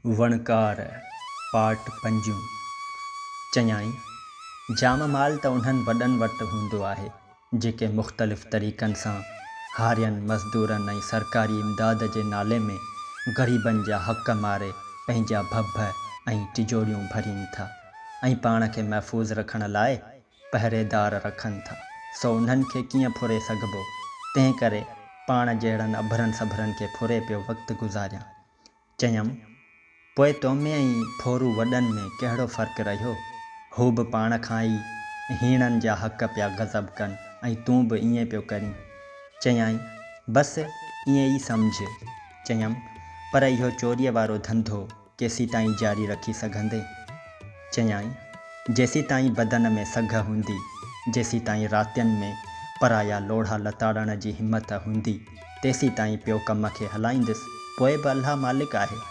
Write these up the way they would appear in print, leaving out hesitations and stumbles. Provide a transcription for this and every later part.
वणकार part 5। चयाई जाम माल त उन्हनि वॾनि वटि हूंदो आहे जेके मुख़्तलिफ़ तरीक़नि सां हारियनि मज़दूरनि ऐं सरकारी इमदाद जे नाले में ग़रीबनि जा हक़ मारे पंहिंजा भभ ऐं तिजोरियूं भरीनि था ऐं पाण खे महफ़ूज़ रखण लाइ पहरेदार रखनि था। सो उन्हनि खे कीअं फुरे सघिबो, तंहिं करे पाण जहिड़नि अभरनि सभरनि खे फुरे पियो वक़्तु गुज़ारियां। चयमि पोइ तोमें ऐं फोरू वॾनि में कहिड़ो फ़र्क़ु रहियो? हू बि पाण खां ई हीणनि जा हक़ पिया गज़ब कनि ऐं तूं बि ईअं पियो करीं। चयाई बसि ईअं ई सम्झ। चयमि पर इहो चोरीअ वारो धंधो केसीं ताईं जारी रखी सघंदे? चयाई जेसीं ताईं बदन में सघ हूंदी, जेसीं ताईं रातियुनि में पराया लोढ़ा लताड़ण जी हिमत हूंदी, तेसीं ताईं पियो कम खे हलाईंदुसि, पोइ बि अल्लाह मालिक आहे।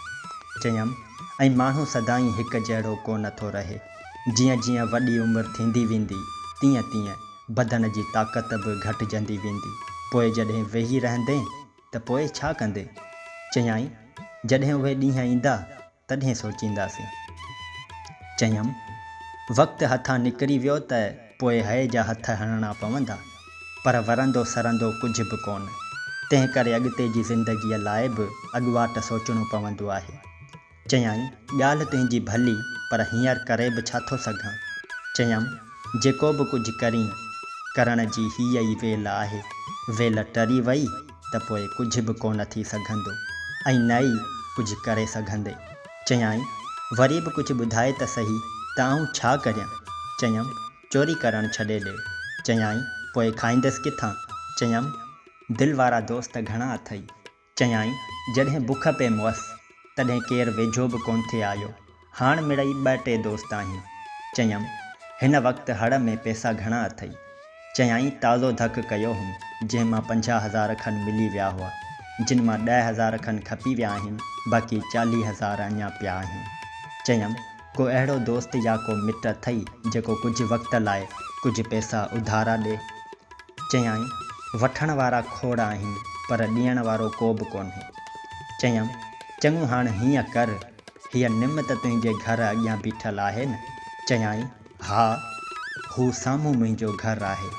चयमि ऐं माण्हू सदाईं हिकु जहिड़ो कोन थो रहे। जीअं जीअं वॾी उमिरि थींदी वेंदी तीअं तीअं बदन जी ताक़त बि घटिजंदी वेंदी। पोइ जॾहिं वेही रहंदे त पोइ छा कंदे? चयाई जॾहिं उहे ॾींहं ईंदा तॾहिं सोचींदासीं। चयमि वक़्तु हथां निकिरी वियो त पोइ हय जा हथ हणणा पवंदा, पर वरंदो सरंदो कुझु बि कोन। तंहिं करे अॻिते जी ज़िंदगीअ लाइ बि अॻुवाट सोचणो पवंदो आहे। चयाई ॻाल्हि तुंहिंजी भली, पर हींअर करे बि छा थो सघां? चयमि जेको बि कुझु करीं करण जी हीअ ई वेल आहे। वेल टरी वई त पोइ कुझु बि कोन थी सघंदो ऐं न ई कुझु करे सघंदे। चयाई वरी बि कुझु ॿुधाए त सही त आऊं छा करियां? चयमि चोरी करणु छॾे ॾे। चयाई पोइ खाईंदसि किथां? चयमि दिलि वारा दोस्त घणा अथई। चयाई जॾहिं बुख पे मुअसि तॾहिं केरु वेझो बि कोन थे आयो, हाणे मिड़ई 2-3 दोस्त आहिनि। चयमि हिन वक़्तु हड़ में पैसा घणा अथई? चयाई ताज़ो धकु कयो हुउमि जंहिं मां 50,000 खनि मिली विया हुआ, जिन मां 10,000 खनि खपी विया आहिनि, बाक़ी 40,000 अञा पिया आहिनि। चयमि को अहिड़ो दोस्त या को मिट अथई जेको कुझु वक़्त लाइ कुझु पैसा उधारा ॾे? चयाई वठण वारा खोड़ आहिनि, पर ॾियण वारो को बि कोन्हे। चयमि चङो हाणे हीअं कर, हीअ निम त तुंहिंजे घर अॻियां बीठल आहे न? चयाई हा, हू साम्हूं मुंहिंजो घरु आहे।